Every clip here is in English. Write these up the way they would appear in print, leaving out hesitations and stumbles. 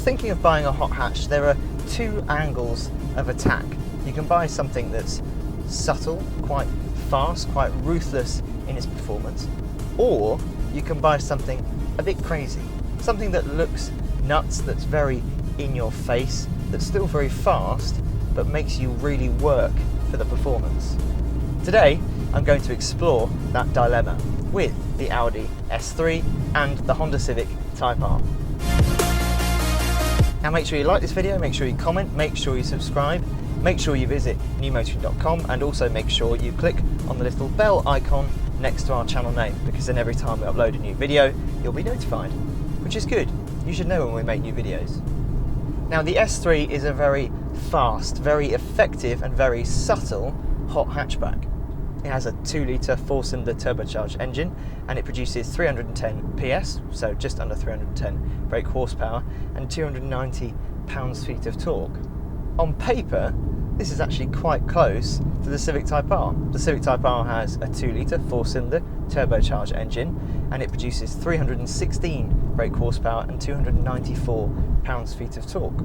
thinking of buying a hot hatch, there are two angles of attack. You can buy something that's subtle, quite fast, quite ruthless in its performance, or you can buy something a bit crazy, something that looks nuts, that's very in your face, that's still very fast, but makes you really work for the performance. Today, I'm going to explore that dilemma with the Audi S3 and the Honda Civic Type R. Now make sure you like this video, make sure you comment, make sure you subscribe, make sure you visit newmotoring.com, and also make sure you click on the little bell icon next to our channel name, because then every time we upload a new video, you'll be notified, which is good. You should know when we make new videos. Now the S3 is a very fast, very effective and very subtle hot hatchback. It has a 2-litre 4-cylinder turbocharged engine and it produces 310 PS, so just under 310 brake horsepower, and 290 pounds-feet of torque. On paper, this is actually quite close to the Civic Type R. The Civic Type R has a 2-litre 4-cylinder turbocharged engine and it produces 316 brake horsepower and 294 pounds-feet of torque.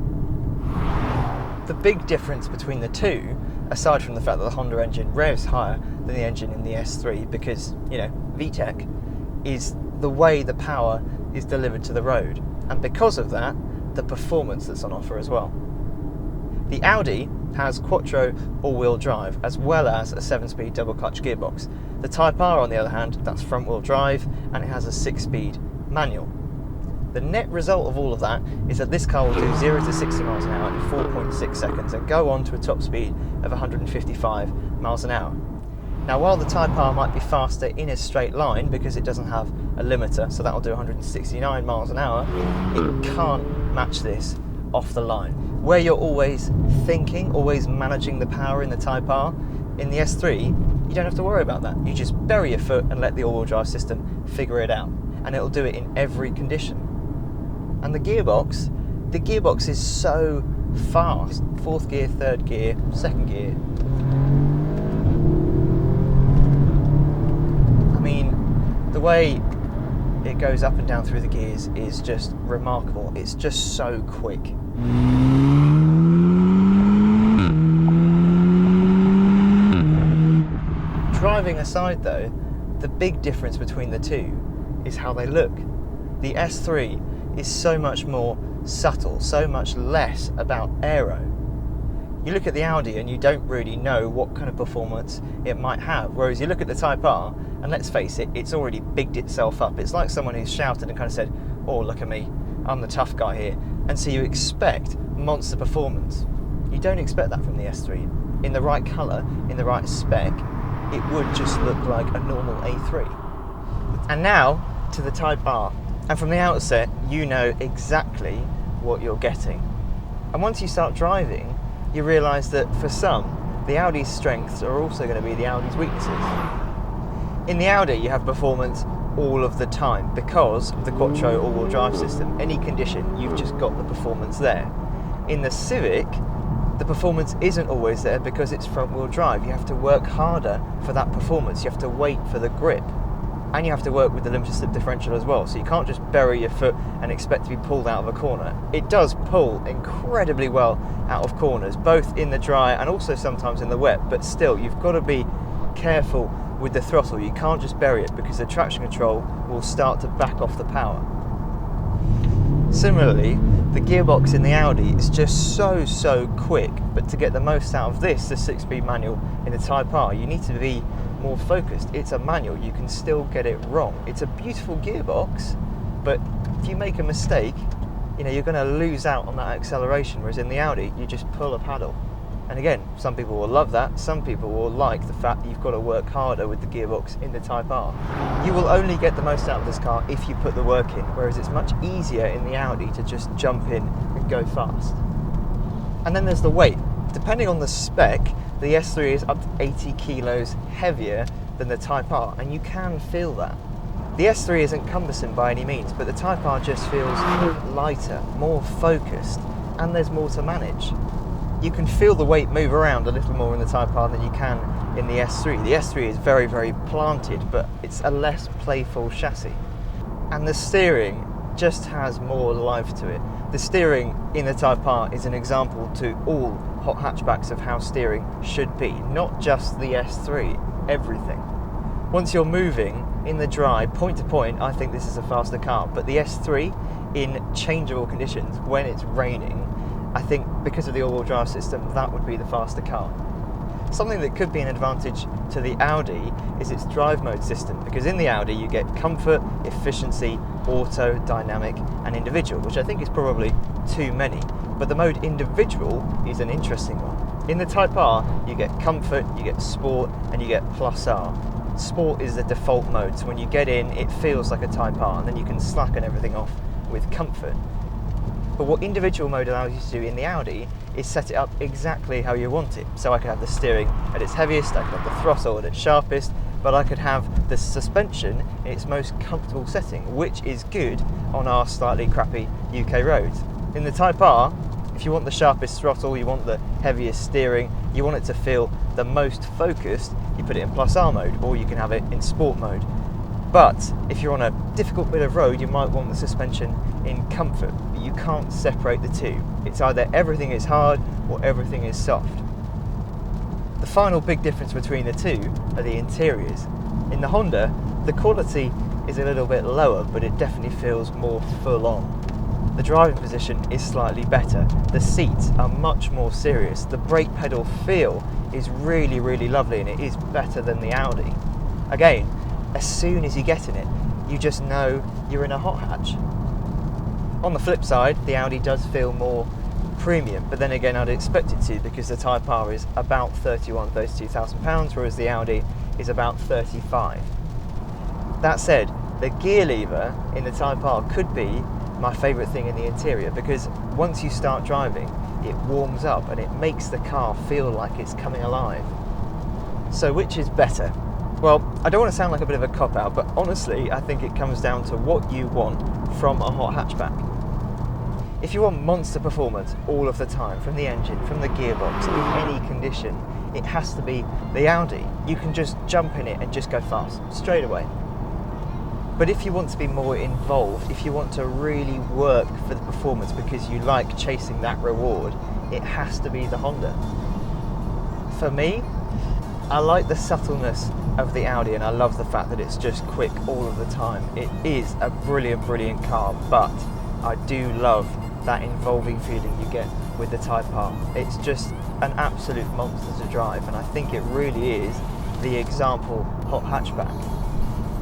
The big difference between the two, aside from the fact that the Honda engine revs higher than the engine in the S3 because, you know, VTEC, is the way the power is delivered to the road. And because of that, the performance that's on offer as well. The Audi has quattro all-wheel drive as well as a 7-speed double-clutch gearbox. The Type R, on the other hand, that's front-wheel drive and it has a 6-speed manual. The net result of all of that is that this car will do 0 to 60 miles an hour in 4.6 seconds and go on to a top speed of 155 miles an hour. Now while the Type R might be faster in a straight line because it doesn't have a limiter, so that'll do 169 miles an hour, it can't match this off the line. Where you're always thinking, always managing the power in the Type R, in the S3, you don't have to worry about that. You just bury your foot and let the all-wheel drive system figure it out, and it'll do it in every condition. And the gearbox is so fast. 4th gear, 3rd gear, 2nd gear. I mean, the way it goes up and down through the gears is just remarkable. It's just so quick. Driving aside though, the big difference between the two is how they look. The S3 is so much more subtle, so much less about aero. You look at the Audi and you don't really know what kind of performance it might have, whereas you look at the Type R and let's face it, it's already bigged itself up. It's like someone who's shouted and kind of said, oh look at me, I'm the tough guy here, and so you expect monster performance. You don't expect that from the S3. In the right colour, in the right spec, it would just look like a normal A3. And now to the Type R. And from the outset, you know exactly what you're getting. And once you start driving, you realise that for some, the Audi's strengths are also going to be the Audi's weaknesses. In the Audi, you have performance all of the time because of the quattro all-wheel drive system. Any condition, you've just got the performance there. In the Civic, the performance isn't always there because it's front-wheel drive. You have to work harder for that performance. You have to wait for the grip. And you have to work with the limited slip differential as well, so you can't just bury your foot and expect to be pulled out of a corner. It does pull incredibly well out of corners, both in the dry and also sometimes in the wet, but still you've got to be careful with the throttle. You can't just bury it because the traction control will start to back off the power. Similarly, the gearbox in the Audi is just so quick, but to get the most out of this, the 6-speed manual in the Type R, you need to be more focused. It's a manual, you can still get it wrong. It's a beautiful gearbox, but if you make a mistake, you know, you're going to lose out on that acceleration, whereas in the Audi, you just pull a paddle. And again, some people will love that, some people will like the fact that you've got to work harder with the gearbox in the Type R. You will only get the most out of this car if you put the work in, whereas it's much easier in the Audi to just jump in and go fast. And then there's the weight. Depending on the spec, the S3 is up to 80 kilos heavier than the Type R, and you can feel that. The S3 isn't cumbersome by any means, but the Type R just feels lighter, more focused, and there's more to manage. You can feel the weight move around a little more in the Type R than you can in the S3. The S3 is very planted, but it's a less playful chassis. And the steering just has more life to it. The steering in the Type R is an example to all hot hatchbacks of how steering should be, not just the S3, everything. Once you're moving in the dry, point to point, I think this is a faster car, but the S3 in changeable conditions, when it's raining, I think because of the all-wheel drive system, that would be the faster car. Something that could be an advantage to the Audi is its drive mode system, because in the Audi you get comfort, efficiency, auto, dynamic and individual, which I think is probably too many. But the mode individual is an interesting one. In the Type R you get comfort, you get sport and you get plus R. Sport is the default mode, so when you get in it feels like a Type R, and then you can slacken everything off with comfort. But what individual mode allows you to do in the Audi is set it up exactly how you want it. So I could have the steering at its heaviest, I could have the throttle at its sharpest, but I could have the suspension in its most comfortable setting, which is good on our slightly crappy UK roads. In the Type R, if you want the sharpest throttle, you want the heaviest steering, you want it to feel the most focused, you put it in plus R mode, or you can have it in sport mode. But if you're on a difficult bit of road, you might want the suspension in comfort, but you can't separate the two. It's either everything is hard or everything is soft. The final big difference between the two are the interiors. In the Honda, the quality is a little bit lower, but it definitely feels more full on. The driving position is slightly better. The seats are much more serious. The brake pedal feel is really, really lovely, and it is better than the Audi. Again, as soon as you get in it, you just know you're in a hot hatch. On the flip side, the Audi does feel more premium, but then again I'd expect it to, because the Type R is about £32,000, whereas the Audi is about 35. That said, the gear lever in the Type R could be my favourite thing in the interior, because once you start driving, it warms up and it makes the car feel like it's coming alive. So which is better? Well, I don't want to sound like a bit of a cop-out, but honestly, I think it comes down to what you want from a hot hatchback. If you want monster performance all of the time, from the engine, from the gearbox, in any condition, it has to be the Audi. You can just jump in it and just go fast, straight away. But if you want to be more involved, if you want to really work for the performance because you like chasing that reward, it has to be the Honda. For me, I like the subtleness of the Audi, and I love the fact that it's just quick all of the time. It is a brilliant, brilliant car, but I do love that involving feeling you get with the Type R. It's just an absolute monster to drive, and I think it really is the example hot hatchback.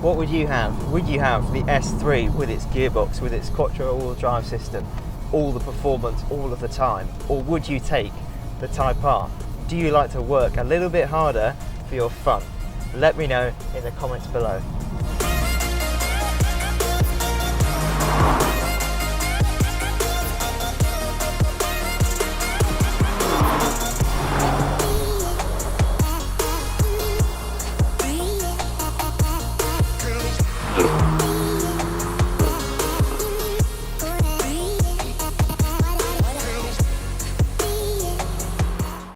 What would you have? Would you have the S3 with its gearbox, with its quattro all-wheel drive system, all the performance all of the time? Or would you take the Type R? Do you like to work a little bit harder for your fun? Let me know in the comments below.